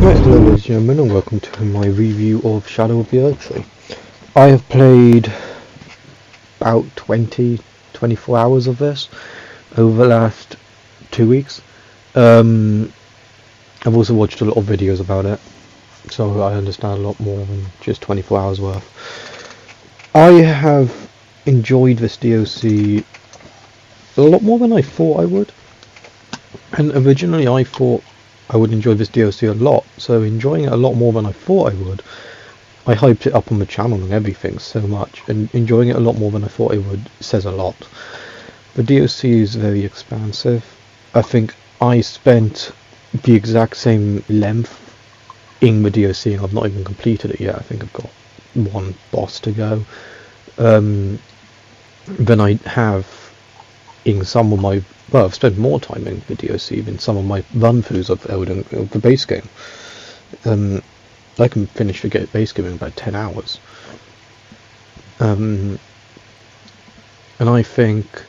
Right, hello ladies and gentlemen, and welcome to my review of Shadow of the Erdtree. I have played about 24 hours of this over the last 2 weeks. I've also watched a lot of videos about it, so I understand a lot more than just 24 hours worth. I have enjoyed this DLC a lot more than I thought I would, and originally I thought I would enjoy this DLC a lot, so enjoying it a lot more than I thought I would. I hyped it up on the channel and everything so much, and enjoying it a lot more than I thought I would says a lot. The DLC is very expansive. I think I spent the exact same length in the DLC and I've not even completed it yet. I think I've got one boss to go. Than I have in some of my, well, I've spent more time in the DLC than some of my run-throughs of the base game. I can finish the base game in about 10 hours. And I think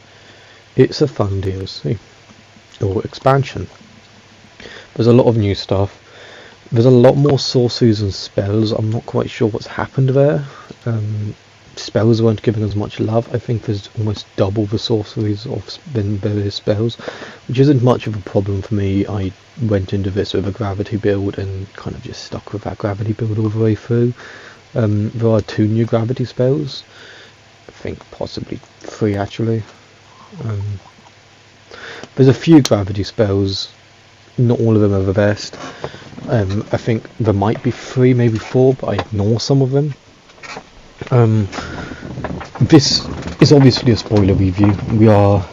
it's a fun DLC, or expansion. There's a lot of new stuff. There's a lot more sorceries and spells. I'm not quite sure what's happened there. Spells weren't given as much love. I think there's almost double the sorceries than various spells, which isn't much of a problem for me. I went into this with a gravity build and kind of just stuck with that gravity build all the way through. There are 2 new gravity spells. I think possibly 3 actually. There's a few gravity spells. Not all of them are the best. I think there might be 3, maybe 4, but I ignore some of them. This is obviously a spoiler review. We are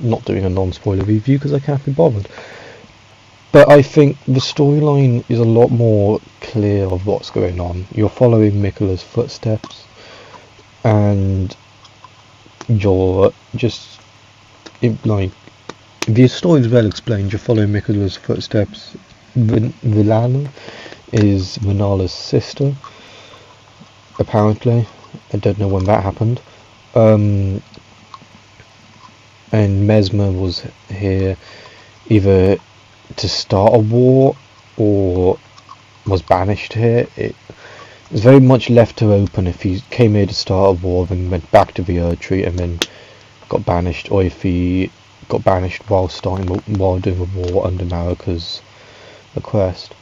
not doing a non-spoiler review because I can't be bothered. But I think the storyline is a lot more clear of what's going on. You're following Mikola's footsteps, and you're just like, the story is well explained. You're following Mikola's footsteps. Vilana is Renala's sister, apparently. I don't know when that happened. And Mesmer was here either to start a war or was banished here. It was very much left to open if he came here to start a war, then went back to the Erdtree and then got banished, or if he got banished while doing a war under Marika's request.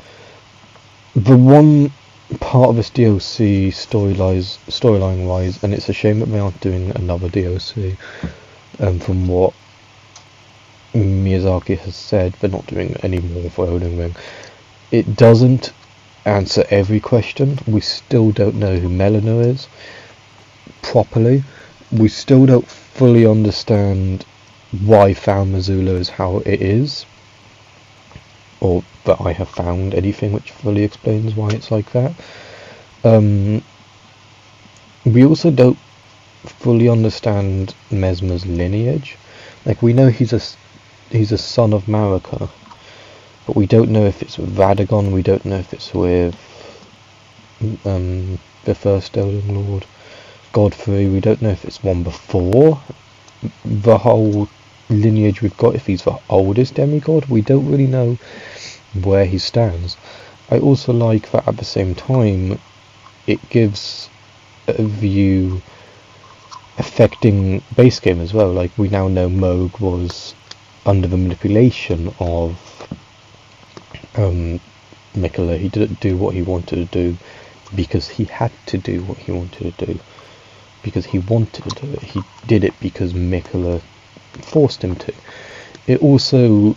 The one part of this DLC storyline wise, and it's a shame that they aren't doing another DLC, from what Miyazaki has said, they're not doing any more for Elden Ring. It doesn't answer every question. We still don't know who Melina is properly. We still don't fully understand why Farum Azula is how it is, or that I have found anything which fully explains why it's like that. We also don't fully understand Mesmer's lineage. Like, we know he's a son of Marika, but we don't know if it's with Radagon. We don't know if it's with the first Elden Lord, Godfrey. We don't know if it's one before the whole lineage we've got, if he's the oldest demigod. We don't really know where he stands. I also like that at the same time it gives a view affecting base game as well. Like, we now know Moog was under the manipulation of Mikola. He didn't do what he wanted to do because he had to do what he wanted to do, because he wanted to do it. He did it because Mikola forced him to. It also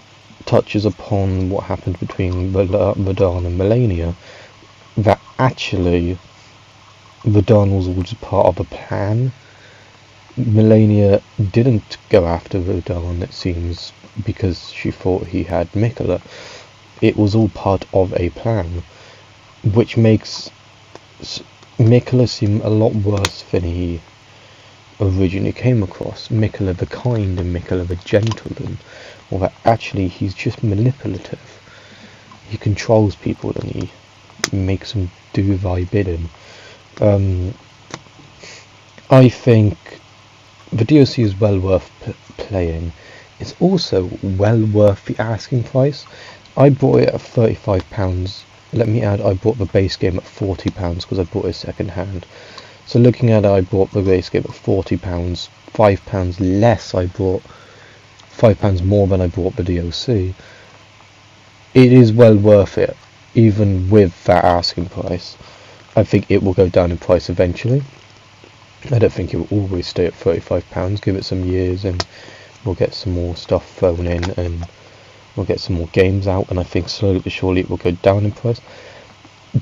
touches upon what happened between Radahn and Melania, that actually Radahn was all just part of a plan. Melania didn't go after Radahn, it seems, because she thought he had Mikola. It was all part of a plan, which makes Mikola seem a lot worse than he originally came across. Mikola the kind and Mikola the gentleman, or that actually he's just manipulative. He controls people and he makes them do thy bidding. I think the DLC is well worth playing. It's also well worth the asking price. I bought it at £35 let me add, I bought the base game at £40 because I bought it second hand. So looking at it, I bought the base game at £40, £5 less I bought, £5 more than I bought the DLC. It is well worth it, even with that asking price. I think it will go down in price eventually. I don't think it will always stay at £35. Give it some years and we'll get some more stuff thrown in and we'll get some more games out, and I think slowly but surely it will go down in price.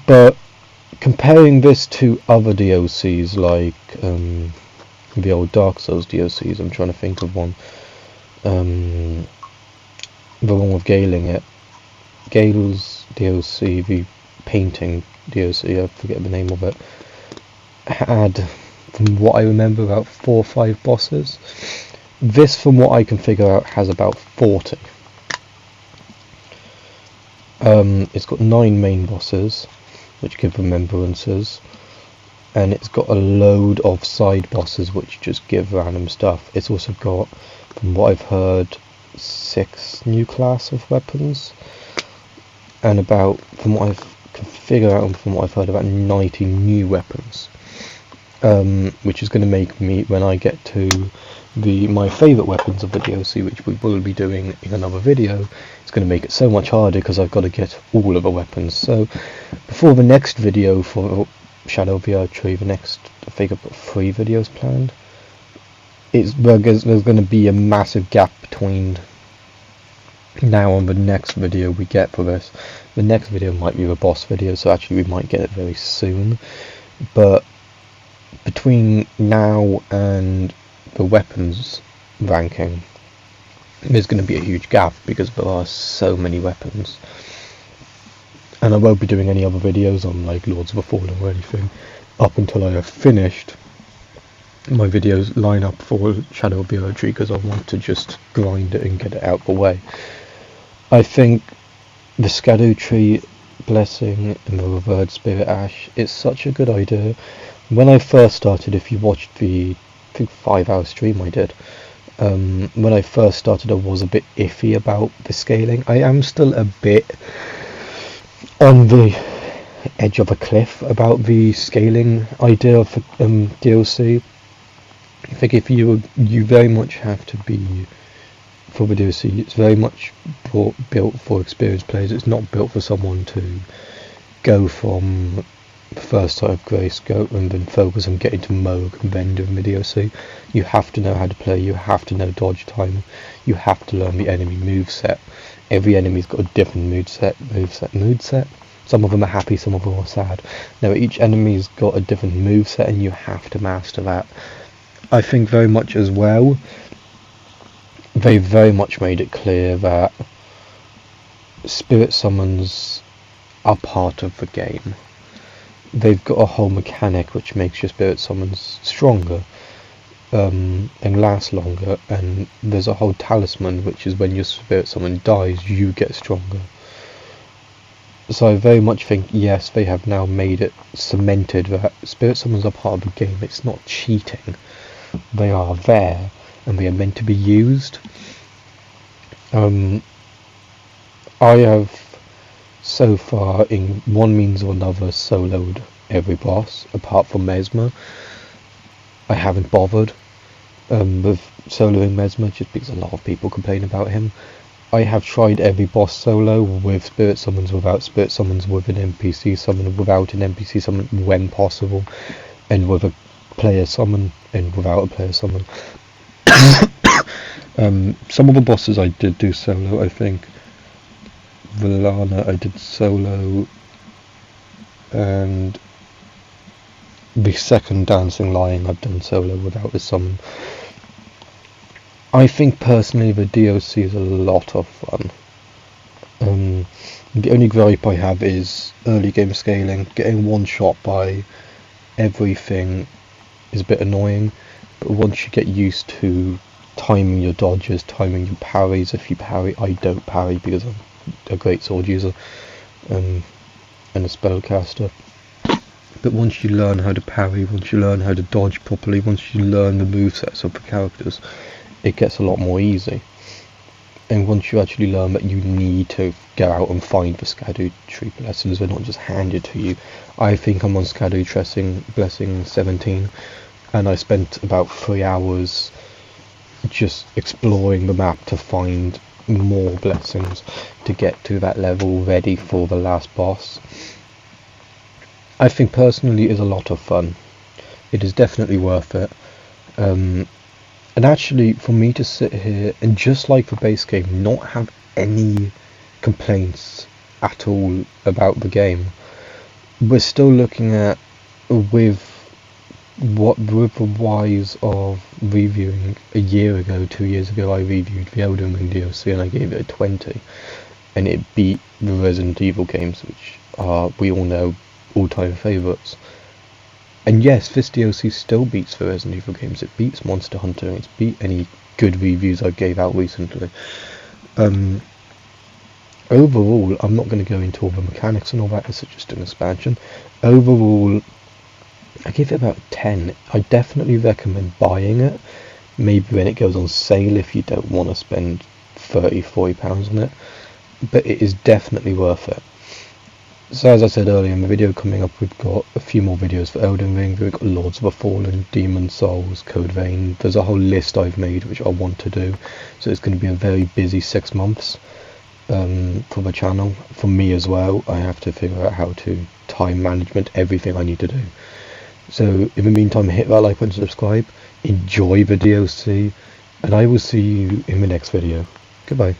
But comparing this to other DLCs like the old Dark Souls DLCs, I'm trying to think of one. The one with Gale in it. Gale's DLC, the painting DLC, I forget the name of it, had, from what I remember, about 4 or 5 bosses. This, from what I can figure out, has about 40. It's got 9 main bosses, which give remembrances, and it's got a load of side bosses which just give random stuff. It's also got, from what I've heard, 6 new class of weapons, and about, from what I can figure out and from what I've heard, about 90 new weapons, which is going to make me, when I get to my favourite weapons of the DLC, which we will be doing in another video, it's going to make it so much harder because I've got to get all of the weapons. So before the next video for Shadow of the Erdtree, the next, I think I've got 3 videos planned, there's going to be a massive gap between now and the next video we get for this. The next video might be the boss video, so actually we might get it very soon, but between now and the weapons ranking, there's going to be a huge gap because there are so many weapons, and I won't be doing any other videos on like Lords of the Fallen or anything up until I have finished my videos line up for Shadow of the Erdtree, because I want to just grind it and get it out the way. I think the Shadow Tree Blessing and the Revered Spirit Ash is such a good idea. When I first started, if you watched the 5-hour stream I did, when I first started I was a bit iffy about the scaling. I am still a bit on the edge of a cliff about the scaling idea of DLC. I think if you very much have to be, for the DLC, it's very much built for experienced players. It's not built for someone to go from the first side of Grace, go and then focus on getting to Moog and then doing the DLC. You have to know how to play, you have to know dodge time, you have to learn the enemy moveset. Every enemy's got a different moveset. Some of them are happy, some of them are sad. Now each enemy's got a different moveset and you have to master that. I think very much as well, they very much made it clear that spirit summons are part of the game. They've got a whole mechanic which makes your spirit summons stronger and last longer, and there's a whole talisman which is when your spirit summon dies you get stronger. So I very much think, yes, they have now made it cemented that spirit summons are part of the game. It's not cheating, they are there and they are meant to be used. I have so far, in one means or another, soloed every boss apart from Mesmer. I haven't bothered with soloing Mesmer just because a lot of people complain about him. I have tried every boss solo, with spirit summons, without spirit summons, with an NPC summon, without an NPC summon when possible, and with a player summon and without a player summon. Some of the bosses I did do solo. I think Valana I did solo, and the second Dancing Lion I've done solo without a summon. I think personally the DLC is a lot of fun. The only gripe I have is early game scaling. Getting one shot by everything is a bit annoying, but once you get used to timing your dodges, timing your parries, if you parry, I don't parry because I'm a great sword user and a spellcaster, but once you learn how to parry, once you learn how to dodge properly, once you learn the movesets of the characters, it gets a lot more easy. and once you actually learn that you need to go out and find the Scadu Tree Blessings, they're not just handed to you. I think I'm on Scadu Blessing 17, and I spent about 3 hours just exploring the map to find more blessings to get to that level ready for the last boss. I think personally it is a lot of fun. It is definitely worth it. And actually, for me to sit here and, just like the base game, not have any complaints at all about the game, we're still looking at, with the wise of reviewing a year ago, 2 years ago, I reviewed the Elden Ring DLC and I gave it a 20, and it beat the Resident Evil games, which are, we all know, all-time favourites. And yes, this DLC still beats the Resident Evil games. It beats Monster Hunter, and it's beat any good reviews I gave out recently. Overall, I'm not going to go into all the mechanics and all that, it's just an expansion. Overall, I give it about 10. I definitely recommend buying it, maybe when it goes on sale if you don't want to spend £30-40 on it, but it is definitely worth it. So as I said earlier in the video coming up, we've got a few more videos for Elden Ring. We've got Lords of the Fallen, Demon Souls, Code Vein. There's a whole list I've made which I want to do, so it's going to be a very busy 6 months for the channel. For me as well, I have to figure out how to time management everything I need to do. So in the meantime, hit that like button, subscribe, enjoy the DLC, and I will see you in the next video. Goodbye.